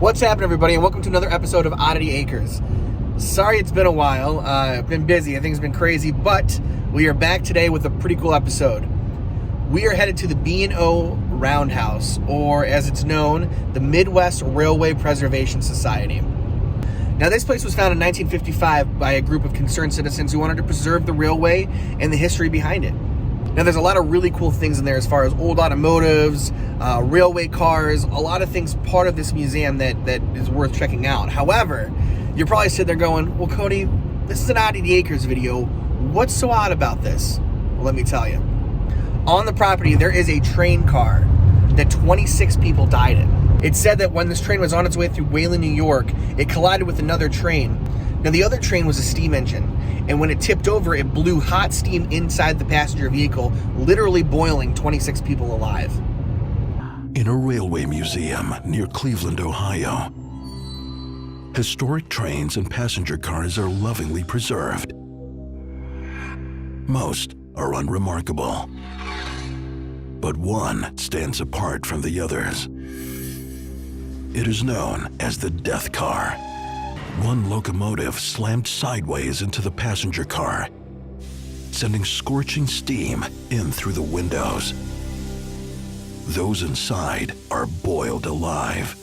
What's happening, everybody, and welcome to another episode of Oddity Acres. Sorry it's been a while. I've been busy. Things have been crazy, but we are back today with a pretty cool episode. We are headed to the B&O Roundhouse, or as it's known, the Midwest Railway Preservation Society. Now, this place was founded in 1955 by a group of concerned citizens who wanted to preserve the railway and the history behind it. Now, there's a lot of really cool things in there as far as old automotives, railway cars, a lot of things part of this museum that is worth checking out. However, you're probably sitting there going, well, Cody, this is an Oddity Acres video. What's so odd about this? Well, let me tell you. On the property, there is a train car that 26 people died in. It said that when this train was on its way through Wayland, New York, it collided with another train. Now, the other train was a steam engine, and when it tipped over, it blew hot steam inside the passenger vehicle, literally boiling 26 people alive. In a railway museum near Cleveland, Ohio, historic trains and passenger cars are lovingly preserved. Most are unremarkable, but one stands apart from the others. It is known as the Death Car. One locomotive slammed sideways into the passenger car, sending scorching steam in through the windows. Those inside are boiled alive.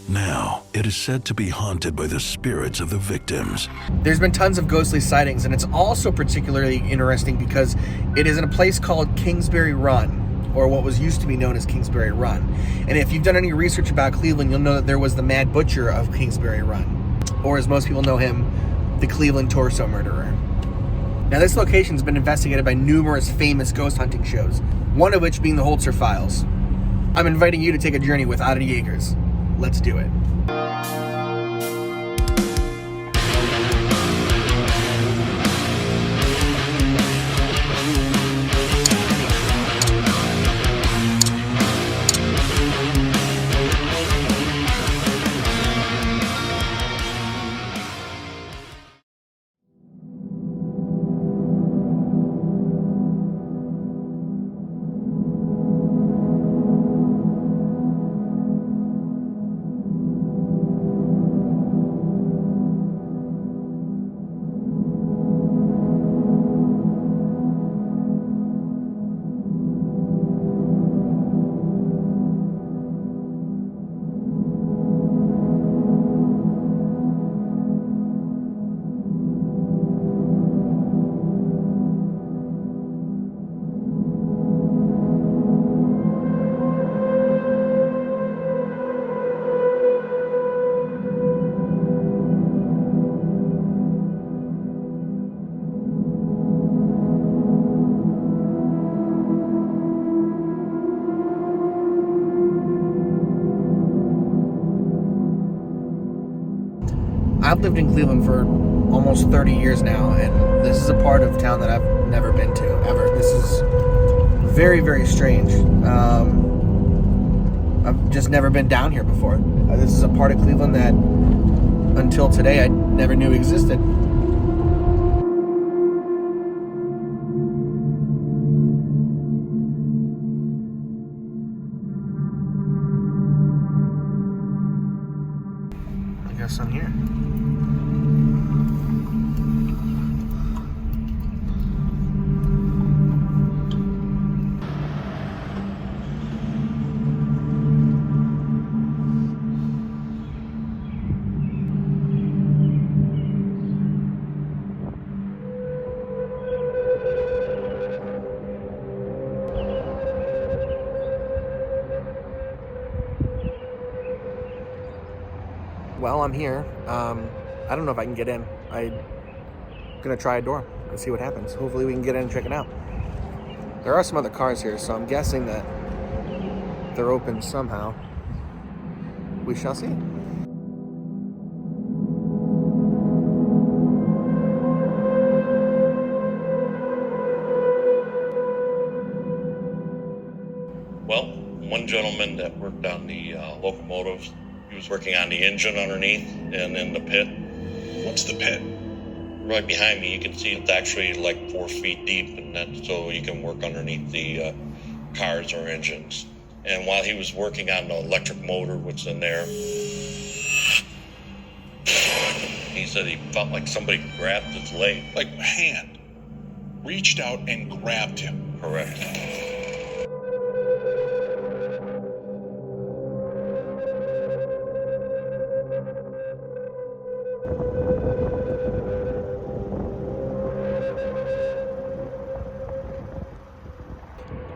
Now, it is said to be haunted by the spirits of the victims. There's been tons of ghostly sightings, and it's also particularly interesting because it is in a place called Kingsbury Run, or what was used to be known as Kingsbury Run. And if you've done any research about Cleveland, you'll know that there was the Mad Butcher of Kingsbury Run, or as most people know him, the Cleveland Torso Murderer. Now, this location's been investigated by numerous famous ghost hunting shows, one of which being the Holtzer Files. I'm inviting you to take a journey with Oddity Acres. Let's do it. I've lived in Cleveland for almost 30 years now, and this is a part of town that I've never been to, ever. This is very, very strange. I've just never been down here before. This is a part of Cleveland that, until today, I never knew existed. I guess I'm here. Well, I'm here. I don't know if I can get in. I'm gonna try a door and see what happens. Hopefully we can get in and check it out. There are some other cars here, so I'm guessing that they're open somehow. We shall see. Well, one gentleman that worked on the locomotives, he was working on the engine underneath and in the pit. What's the pit? Right behind me, you can see it's actually like 4 feet deep, and that's so you can work underneath the cars or engines. And while he was working on the electric motor, which is in there, he said he felt like somebody grabbed his leg. Like a hand reached out and grabbed him. Correct.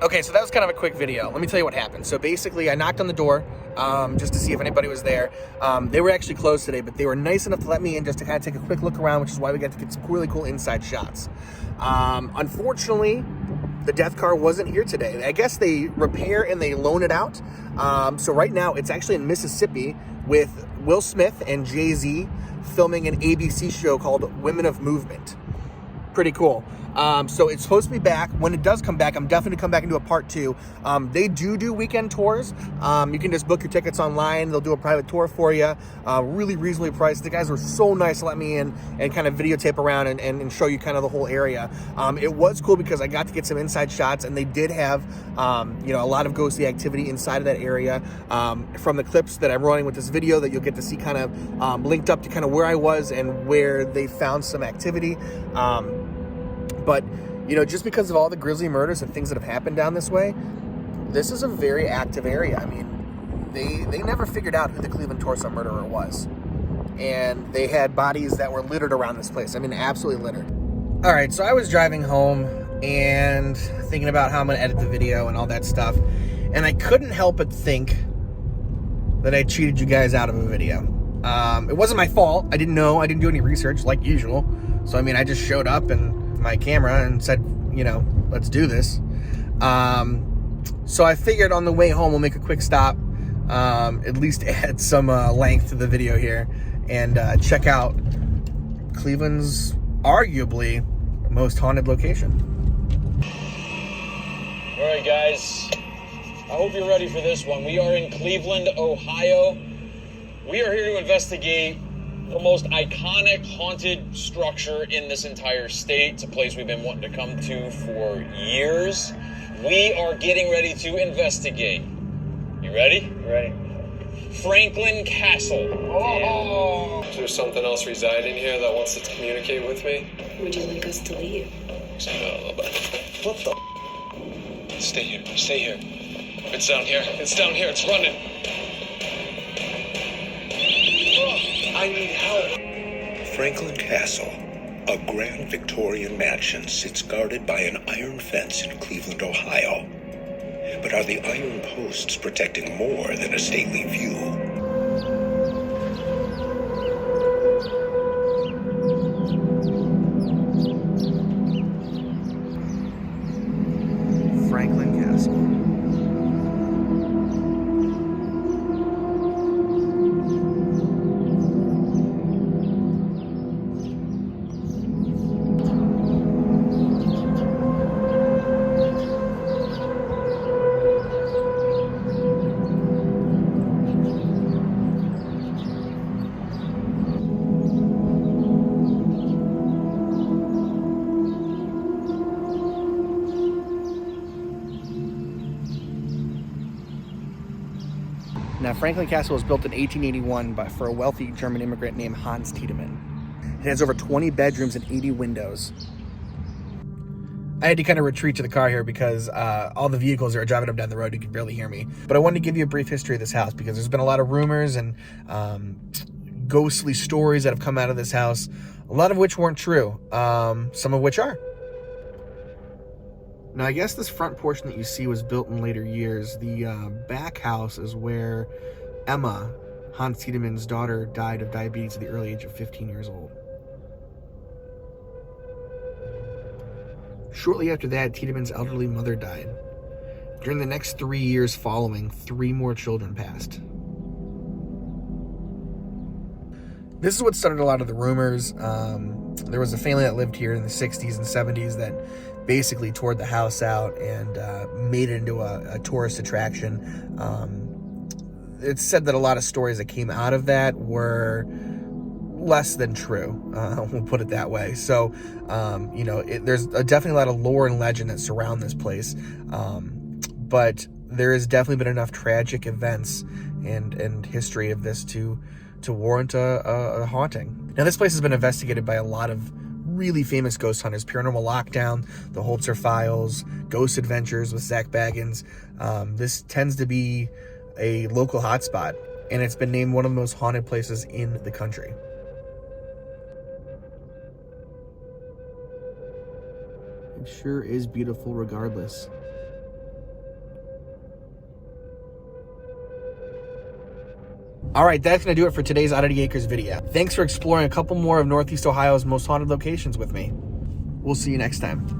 Okay, so that was kind of a quick video. Let me tell you what happened. So basically, I knocked on the door just to see if anybody was there. They were actually closed today, but they were nice enough to let me in just to kind of take a quick look around, which is why we got to get some really cool inside shots. Unfortunately, the death car wasn't here today. I guess they repair and they loan it out. So right now, it's actually in Mississippi with Will Smith and Jay-Z filming an ABC show called Women of Movement. Pretty cool. So it's supposed to be back. When it does come back, I'm definitely going to come back and do a part 2. They do weekend tours. You can just book your tickets online. They'll do a private tour for you. Really reasonably priced. The guys were so nice to let me in and kind of videotape around and show you kind of the whole area. It was cool because I got to get some inside shots, and they did have a lot of ghostly activity inside of that area. From the clips that I'm running with this video that you'll get to see kind of linked up to kind of where I was and where they found some activity. But, just because of all the grisly murders and things that have happened down this way, this is a very active area. I mean, they never figured out who the Cleveland torso murderer was. And they had bodies that were littered around this place. I mean, absolutely littered. All right, so I was driving home and thinking about how I'm going to edit the video and all that stuff. And I couldn't help but think that I cheated you guys out of a video. It wasn't my fault. I didn't know. I didn't do any research like usual. So, I mean, I just showed up and my camera and said, let's do this. So I figured on the way home, we'll make a quick stop, at least add some length to the video here and check out Cleveland's arguably most haunted location. All right, guys, I hope you're ready for this one. We are in Cleveland, Ohio. We are here to investigate the most iconic haunted structure in this entire state. It's a place we've been wanting to come to for years. We are getting ready to investigate. You ready? Ready. Franklin Castle. Oh. Is there something else residing here that wants to communicate with me? Would you like us to leave? What the? Stay here. Stay here. It's down here. It's down here. It's running. I need help. Franklin Castle, a grand Victorian mansion, sits guarded by an iron fence in Cleveland, Ohio. But are the iron posts protecting more than a stately view? Franklin Castle. Now, Franklin Castle was built in 1881 for a wealthy German immigrant named Hans Tiedemann. It has over 20 bedrooms and 80 windows. I had to kind of retreat to the car here because all the vehicles that are driving up down the road, you could barely hear me. But I wanted to give you a brief history of this house because there's been a lot of rumors and ghostly stories that have come out of this house, a lot of which weren't true, some of which are. Now, I guess this front portion that you see was built in later years. The back house is where Emma, Hans Tiedemann's daughter, died of diabetes at the early age of 15 years old. Shortly after that, Tiedemann's elderly mother died. During the next 3 years following, 3 more children passed. This is what started a lot of the rumors. There was a family that lived here in the 60s and 70s that basically tore the house out and made it into a tourist attraction. It's said that a lot of stories that came out of that were less than true. We'll put it that way. So, there's definitely a lot of lore and legend that surround this place. But there has definitely been enough tragic events and history of this to warrant a haunting. Now, this place has been investigated by a lot of really famous ghost hunters: Paranormal Lockdown, the Holtzer Files, Ghost Adventures with Zach Baggins. This tends to be a local hotspot, and it's been named one of the most haunted places in the country. It sure is beautiful regardless. All right, that's going to do it for today's Oddity Acres video. Thanks for exploring a couple more of Northeast Ohio's most haunted locations with me. We'll see you next time.